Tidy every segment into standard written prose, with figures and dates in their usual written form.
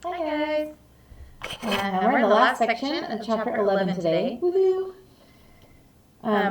Hi guys! We're in the last section of chapter 11 today. Woohoo!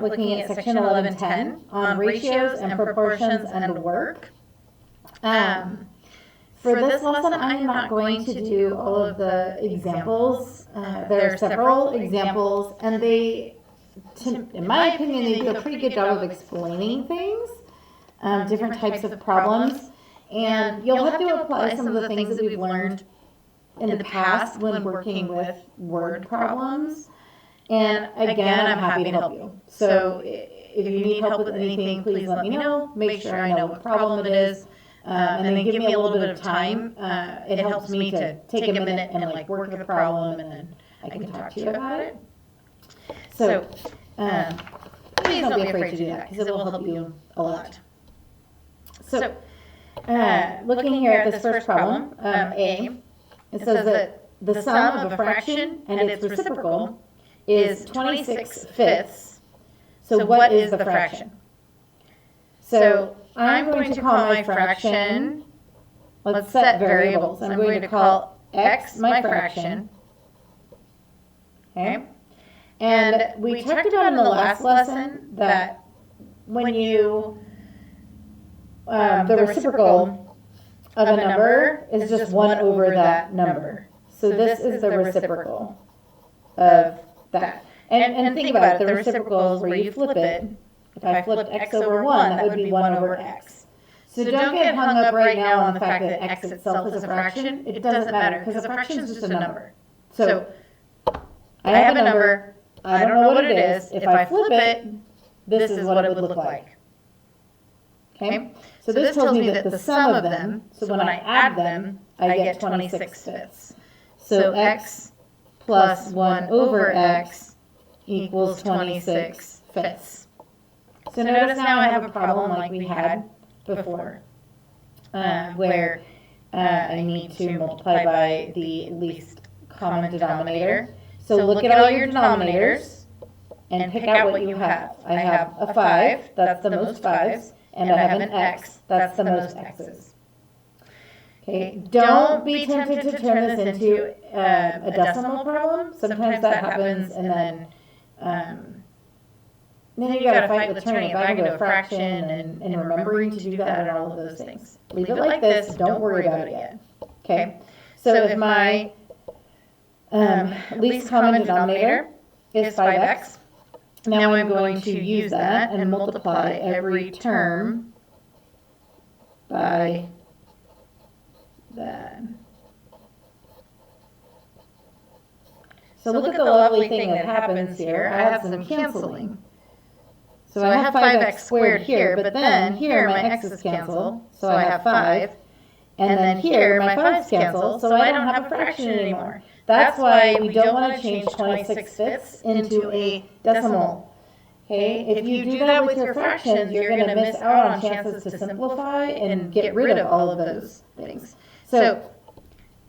Looking at section 11:10 on ratios and proportions and work. For this lesson, I am not going to do all of the examples. There are several examples, and in my opinion, they do a pretty good job of explaining things, different types of problems, and you'll have to apply some of the things that we've learned in the past when working with word problems. And again, I'm happy to help you. So if you need help with anything, please let me know. Make sure I know what problem it is. And then give me a little bit of time. It helps me to take a minute and like work the problem, and then I can talk to you about it. So please don't be afraid to do that, because it will help you a lot. So looking here at this first problem, A, it says that the sum of a fraction and its reciprocal is 26/5. So what is the fraction? So I'm going to call my fraction, let's set variables. I'm going to call x my fraction. Okay? And we talked about in the last lesson that when you, the reciprocal of a number is just 1 over that number. So this is the reciprocal of that. And think about it, the reciprocal is where you flip it. If I flipped x over 1, that would be 1 over x. So don't get hung up right now on the fact that x itself is a fraction. It doesn't matter, because a fraction is just a number. So I have a number, I don't know what it is. If I flip it, this is what it would look like. Okay? So this tells me that the sum of them, so when I add them, I get 26/5. So x plus 1 over x equals 26/5. So notice now I have a problem like we had before, where I need to multiply by the least common denominator. So look at all your denominators and pick out what you have. I have a 5, that's the most 5s. And I have an x, that's the most x's. Okay, don't be tempted to turn this into a decimal problem. Sometimes that happens, and then you got to fight with turning it back into a fraction and remembering to do that and all of those things. Leave it like this, don't worry about it yet. Okay, so if my least common denominator is 5x, now I'm going to use that and multiply every term by that. So look at the lovely thing that happens here. I have some canceling. So I have 5x squared here, but then here my x's cancel, so I have 5. And then here my 5's cancel, so I don't have a fraction anymore. That's why we don't want to change 26/5 into a decimal. Okay, if you do that with your fractions, you're going to miss out on chances to simplify and get rid of all of those things. So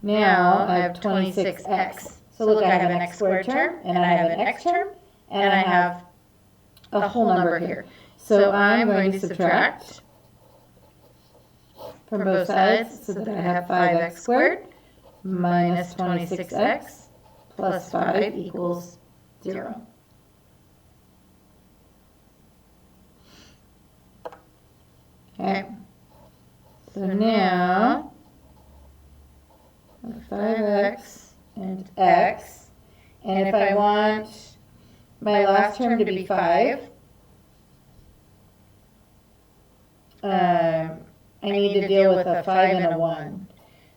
now I have 26x. So look, I have an x squared term, and I have an x term, and I have a whole number here. So I'm going to subtract from both sides so that I have 5x squared minus 26x plus 5 equals 0. Okay, so now 5x and x, and if I want my last term to be 5, I need to deal with a 5 and a 1.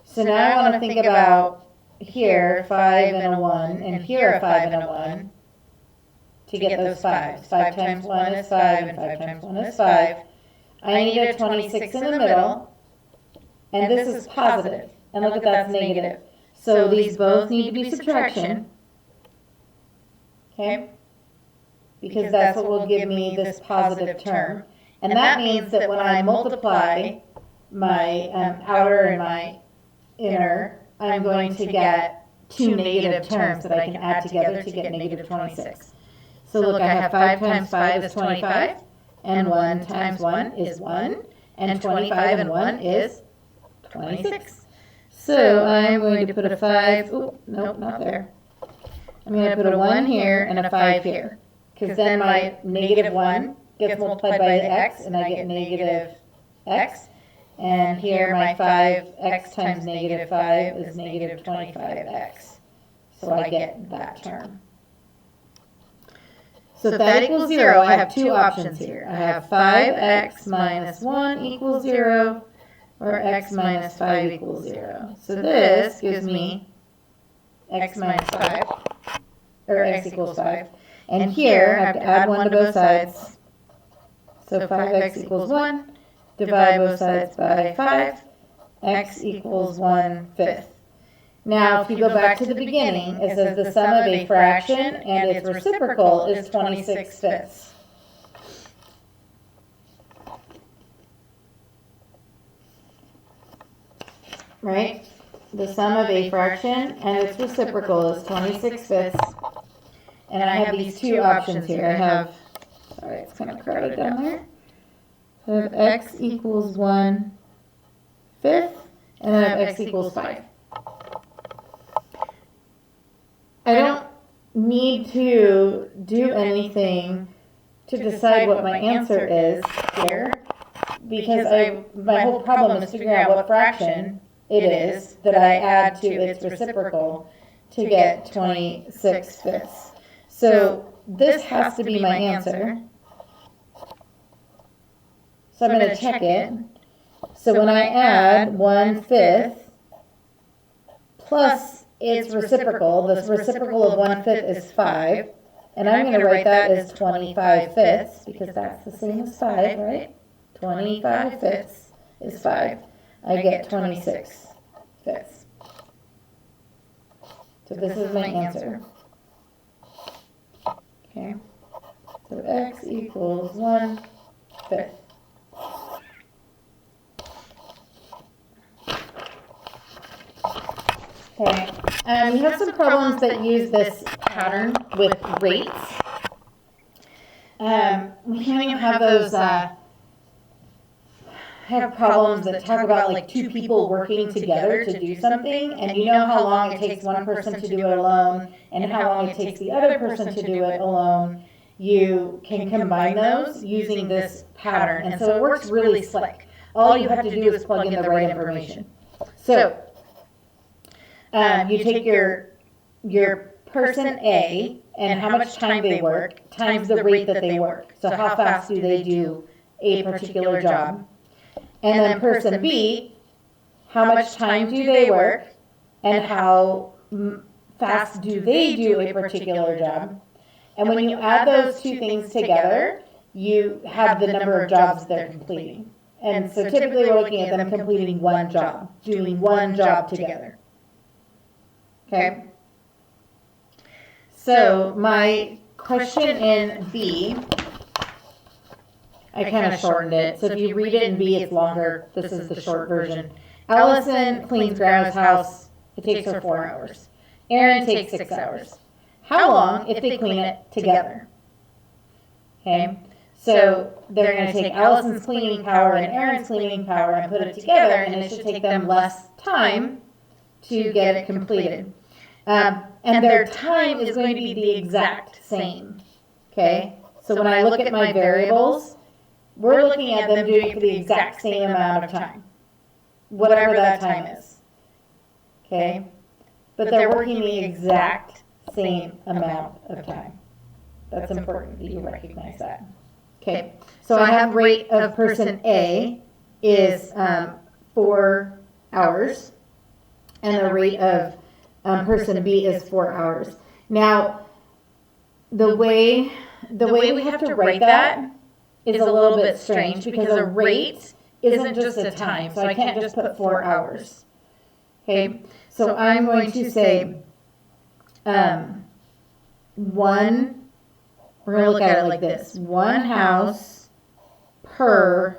So now I want to think about here 5 and a 1, and here a 5 and a 1 to get those 5s. 5 times 1 is 5, and 5 times 1 is 5. I need a 26 in the middle, and this is positive, and look at that's negative. So these both need to be subtraction, okay? Because that's what will give me this positive term. And that means that when I multiply my outer and my inner, I'm going to get 2 negative terms that I can add together to get negative 26. So look, I have 5 times 5 is 25, and 1 times 1 is 1, and 25 and 1 is 26. So I'm going to put a 5, oh, nope, not there. I'm going to put a 1 here and a 5 here. Because then my negative 1 gets multiplied by the x, and I get negative x. And here my 5x times negative 5 is negative 25x. So I get that term. So if that equals 0, I have two options here. I have 5x minus 1 equals 0, or x minus 5 equals 0. So this gives me x minus 5, or x equals 5. And here I have to add 1 to both sides. So 5x equals 1, divide both sides by 5, x equals 1/5. Now, if you go back to the beginning, it says the sum of a fraction and its reciprocal is 26/5. Right? The sum of a fraction and its reciprocal is 26/5. And I have these two options here. I have, sorry, it's kind of crowded down there. I have x equals 1/5, and then I have x equals 5. I don't need to do anything to decide what my answer is here, because my whole problem is figuring out what fraction it is that I add to its reciprocal to get 26/5. So this has to be my answer. So I'm going to check it. So when I add 1/5 plus its reciprocal, the reciprocal of 1/5 is 5. And I'm going to write that as 25/5 because that's the same as 5, right? 25/5 is 5. I get 26/5. So this is my answer. Okay. So x equals 1/5. Okay. You have some problems that use this pattern with rates. We can't even have those, have problems that talk about like two people working together to do something, and you know how long it takes one person to do it alone and how long it takes the other person to do it alone. You can combine those using this pattern, and so it works really slick. All you have to do is plug in the right information. So you take your person A and how much time they work times the rate that they work. So how fast do they do a particular job? And then person B, how much time do they work and how fast do they do a particular job? And when you add those two things together, you have the number of jobs they're completing. And so typically we're looking at them completing one job, doing one job together. Okay? So my question in B, I kind of shortened it. So if you read it in B, it's longer. This is the short version. Allison cleans Grandma's house. It takes her 4 hours. Aaron takes 6 hours. How long if they clean it together? Okay? So they're going to take Allison's cleaning power and Aaron's cleaning power and put it together, and it should take them less time to get it completed. And their time is going to be the exact same. Okay? So when I look at my variables, we're looking at them doing it for the exact same amount of time, whatever that time is. Okay? But they're working the exact same amount of time. That's important that you recognize that. Okay, so I have rate of person A is 4 hours, and the rate of person B is 4 hours. Now, the way we have to write that is a little bit strange because a rate isn't just a time, so I can't just put 4 hours. Okay, so I'm going to say we're going to look at it like this. 1 house per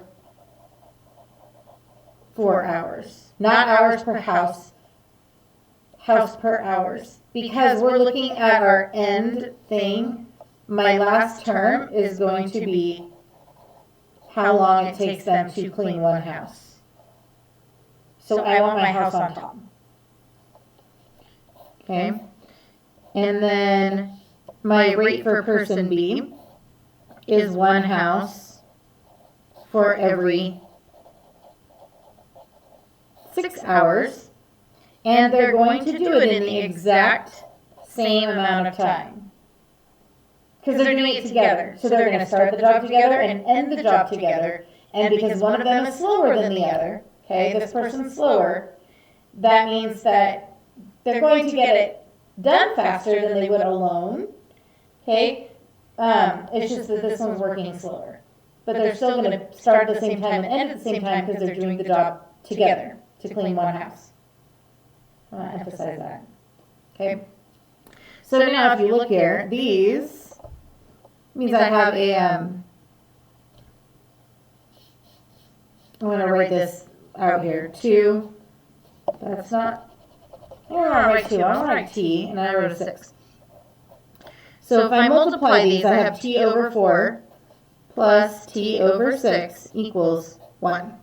4 hours. Not hours per house, house per hours. Because we're looking at our end thing, my last term is going to be how long it takes them to clean one house. So I want my house on top. Okay. And then my rate for person B is 1 house for every 6 hours. And they're going to do it in the exact same amount of time. Because they're doing it together. So they're going to start the job together and end the job together. And because one of them is slower than the other, okay, this person's slower, that means that they're going to get it done faster than they would alone, okay? It's just that this one's working slower. But they're still going to start at the same time and end at the same time because they're doing the job together to clean one house. I want to emphasize that. Okay? So now if you look here, these means I have a, I'm going to write this out here. 2, that's not, I don't want to write 2, I want to write T, and I wrote a 6. So if I multiply these, I have T over 4 plus T over 6 equals 1.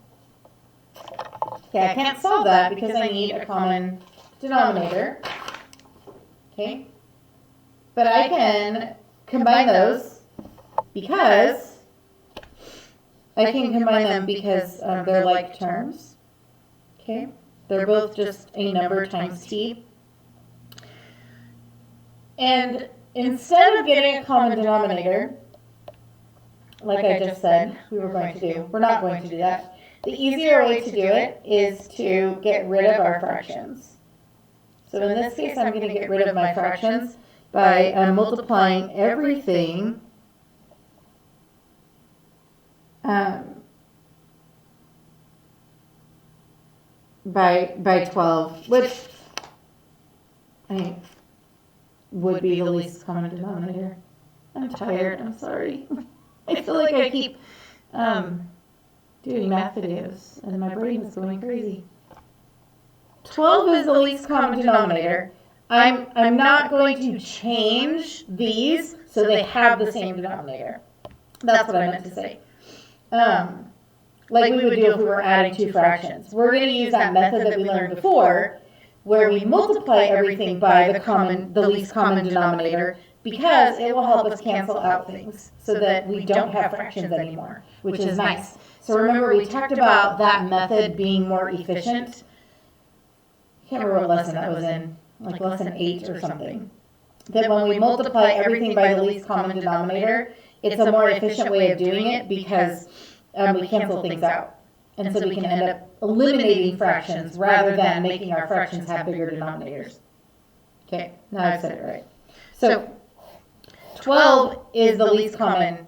Okay, I can't solve that because I need a common denominator. Okay? But I can combine those because they're like terms. Okay? They're both just a number times T. And instead of getting a common denominator, like I just said we were going to do, we're not going to do that. The easier way to do it is to get rid of our fractions. So in this case, I'm going to get rid of my fractions by multiplying everything by 12, which I think would be the least common denominator. I'm tired, I'm sorry. I feel like I keep doing math videos and my brain is going crazy. 12 is the least common denominator. I'm not going to change these so they have the same denominator. That's what I meant to say. Like we would do if we were adding 2 fractions. We're going to use that method that we learned before where we multiply everything by the least common denominator because it will help us cancel out things so that we don't have fractions anymore, which is nice. So remember we talked about that method being more efficient. I can't remember what lesson that was in, like lesson 8 or something. That when we multiply everything by the least common denominator, it's a more efficient way of doing it because we cancel things out. And so we can end up eliminating fractions rather than making our fractions have bigger denominators. Okay, now I've said it right. So 12 is the least common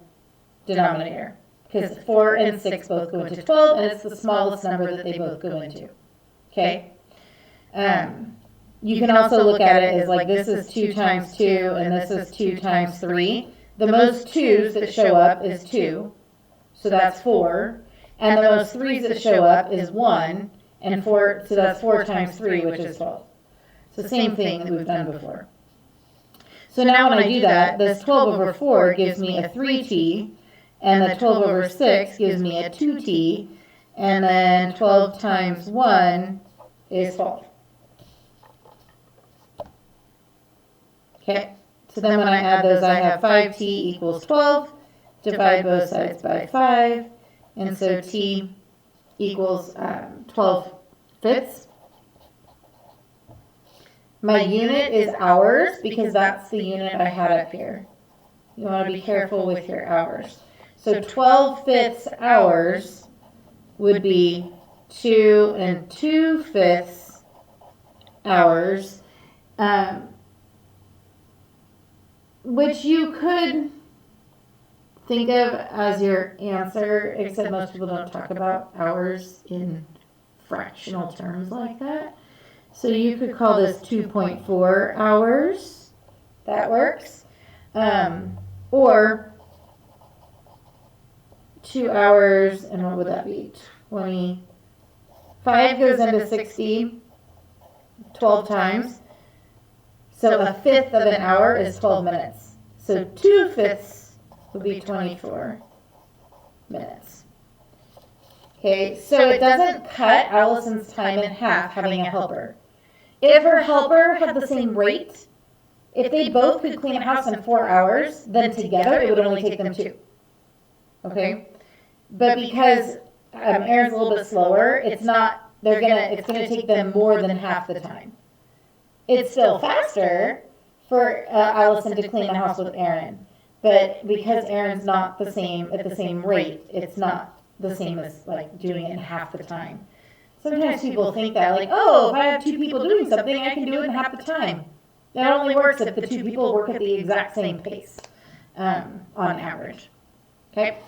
denominator because 4 and 6 both go into 12 and it's the smallest number that they both go into. Okay? You can also look at it as like this is 2 times 2 and this is 2 times 3. The most 2's that show up is 2, so that's 4. And the most 3's that show up is 1, and 4, so that's 4 times 3, which is 12. So same thing that we've done before. So now when I do that, this 12 over 4 gives me a 3t, and the 12 over 6 gives me a 2t, and then 12 times 1 is 12. Okay, so then when I add those, I have 5t equals 12, divide both sides by 5, and so t equals 12 fifths. My unit is hours because that's the unit I had up here. You want to be careful with your hours. So 12 fifths hours would be 2 and 2 fifths hours, which you could think of as your answer, except most people don't talk about hours in fractional terms like that. So you could call this 2.4 hours. That works. Or 2 hours, and what would that be? 25 goes into 60 12 times. So a fifth of an hour is 12 minutes. So 2 fifths would be 24 minutes. Okay, so it doesn't cut Allison's time in half having a helper. If her helper had the same rate, if they both could clean a house in 4 hours, then together it would only take them 2. Okay? But because Erin's a little bit slower, it's gonna take them more than half the time. It's still faster for Allison to clean the house with Erin, but because Erin's not at the same rate, it's not the same as like doing it in half the time. Sometimes people think that like, oh, if I have 2 people doing something, I can do it in half the time. That only works if the 2 people work at the exact same pace, on average. Okay.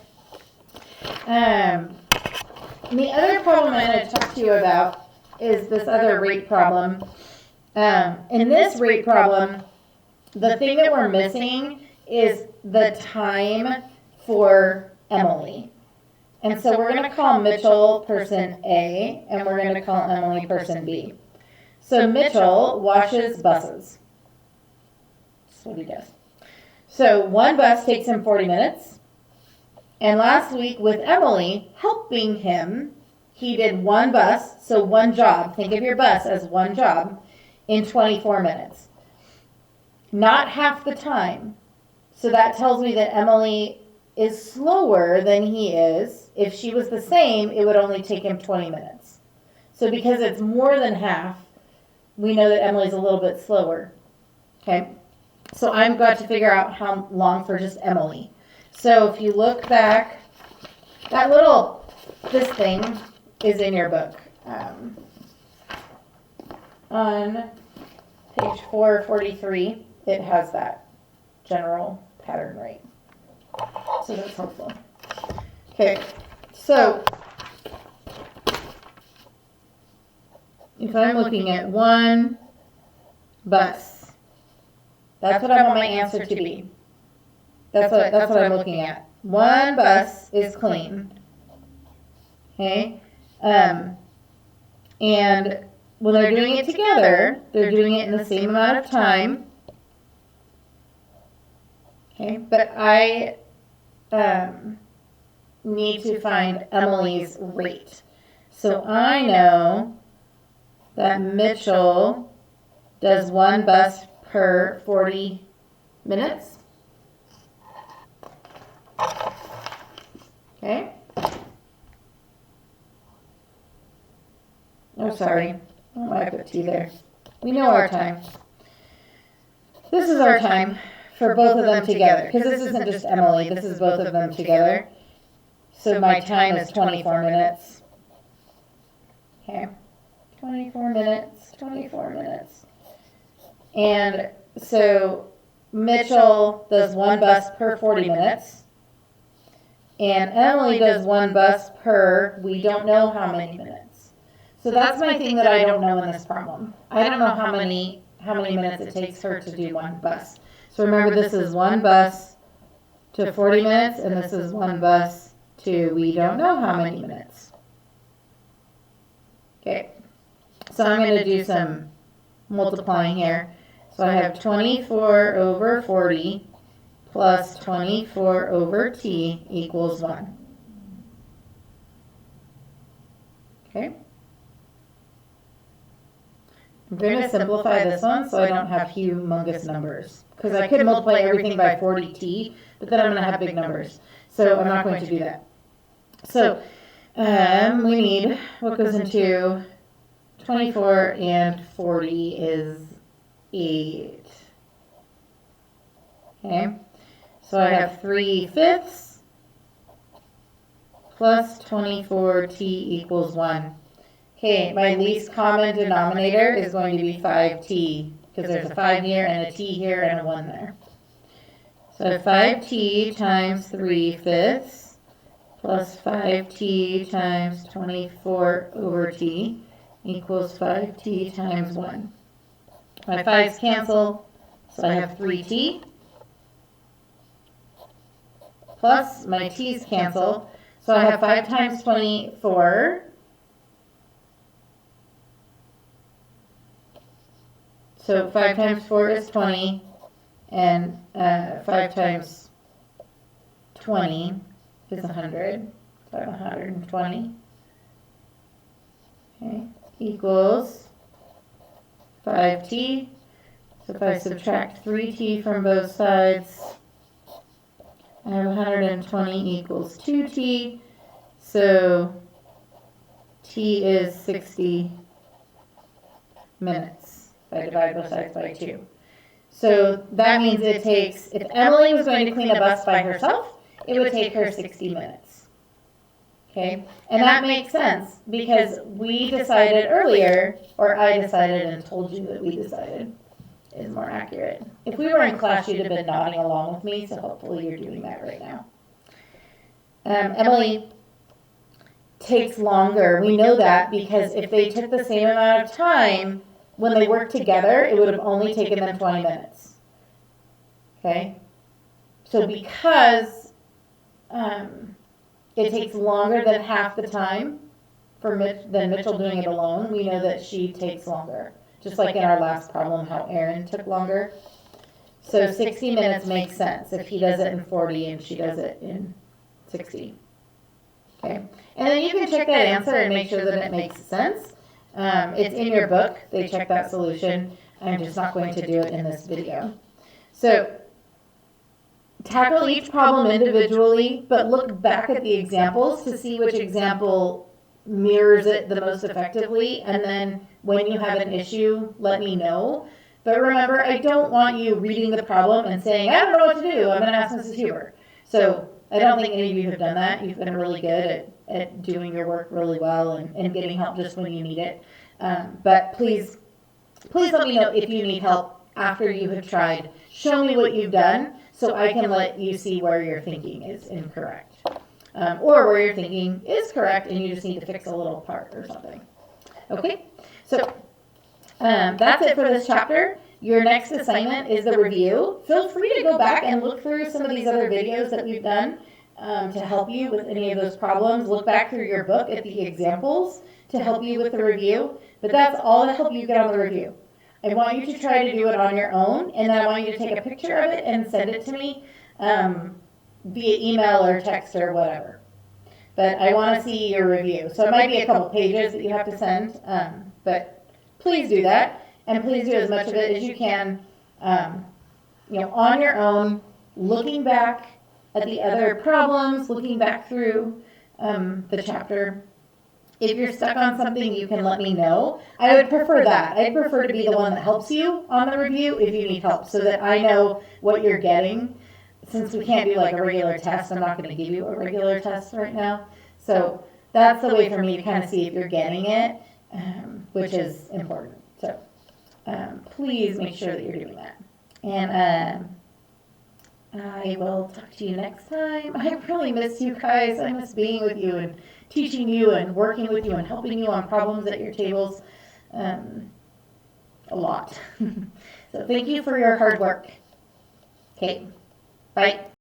The other problem I'm going to talk to you about is this other rate problem. In this rate problem, the thing that we're missing is the time for Emily. And so we're going to call Mitchell person A, and we're going to call Emily person B. So Mitchell washes buses. That's what he does. So one bus takes him 40 minutes. And last week with Emily helping him, he did one bus, so one job. Think of your bus as one job in 24 minutes. Not half the time. So that tells me that Emily is slower than he is. If she was the same, it would only take him 20 minutes. So because it's more than half, we know that Emily's a little bit slower. Okay? So I've got to figure out how long for just Emily. So if you look back, this thing is in your book. On page 443, it has that general pattern rate. So that's helpful. Okay, so if I'm looking at one bus, that's what I want my answer to be. That's what I'm looking at. One bus is clean. Okay? And when they're doing it together, they're doing it in the same amount of time. Okay? But I need to find Emily's rate. So I know that Mitchell does one bus per 40 minutes. Okay. Oh, sorry. Oh, I put T there. We know our time. This is our time for both of them together. Because this isn't just Emily. This is both of them together. So my time is 24 minutes. Okay. 24 minutes. 24 minutes. And so Mitchell does one bus per 40 minutes. And Emily does one bus per, we don't know how many minutes. So that's my thing that I don't know in this problem. I don't know how many minutes it takes her to do one bus. So remember, this is one bus to 40 minutes, and this is one bus to we don't know how many minutes. Okay, so I'm going to do some multiplying here. So I have 24 over 40 plus 24 over t equals 1. Okay. I'm going to simplify this one so I don't have humongous numbers. Because I could multiply everything by 40t, but then I'm going to have big numbers. So I'm not going to do that. So we need, what goes into 24 and 40 is 8. Okay. So I have 3/5 plus 24t equals 1. Okay, my least common denominator is going to be 5t, because there's a 5 here and a t here and a 1 there. So 5t times 3/5 plus 5t times 24 over t equals 5t times 1. My 5's cancel, so I have 3t. Plus my t's cancel, so I have 5 times 24. So 5 times 4 is 20, and 5 times 20 is 100, so I have 120. Okay, equals 5t. So if I subtract 3t from both sides, I have 120 equals 2t. So t is 60 minutes if I divide both sides by 2. So that means it takes, if Emily was going to clean a bus by herself, it would take her 60 minutes. Okay, and that makes sense because we decided earlier, or I decided and told you that we decided is more accurate. If we were in class, you'd have been nodding along with me, so hopefully you're doing that right now. Emily takes longer. We know that because if they took the same amount of time when they worked together, it would have only taken them 20 minutes. Okay, so because it takes longer than half the time than Mitchell doing it alone, we know that she takes longer. Just like in our last problem, how Aaron took longer. So 60 minutes makes sense if he does it in 40 and she does it in 60. Okay, and then you can check that answer and make sure that it makes sense. It's in your book. They check that solution. I'm just not going to do it in this video. So tackle each problem individually, but look back at the examples to see which example mirrors it the most effectively. And then when you have an issue, let me know. But remember, I don't want you reading the problem and saying, I don't know what to do. I'm going to ask Mrs. Huber. So I don't think any of you have done that. You've been really good at doing your work really well and getting help just when you need it. But please let me know if you need help after you have tried. Show me what you've done so I can let you see where your thinking is incorrect. Or where your thinking is correct and you just need to fix a little part or something. Okay, so that's it for this chapter. Your next assignment is the review. Feel free to go back and look through some of these other videos that we've done to help you with any of those problems. Look back through your book at the examples to help you with the review. But that's all to help you get on the review. I want you to try to do it on your own, and then I want you to take a picture of it and send it to me via email or text or whatever. But I want to see your review. So it might be a couple pages that you have to send, but please do that, and please do as much of it as you can, on your own, looking back at the other problems, looking back through the chapter. If you're stuck on something, you can let me know. I would prefer that. I'd prefer to be the one that helps you on the review if you need help so that I know what you're getting. Since we can't do like a regular test, I'm not going to give you a regular test right now. So that's the way for me to kind of see if you're getting it, which is important. So please make sure that you're doing that. And I will talk to you next time. I really miss you guys. I miss being with you and teaching you and working with you and helping you on problems at your tables a lot. So thank you for your hard work. Okay, bye.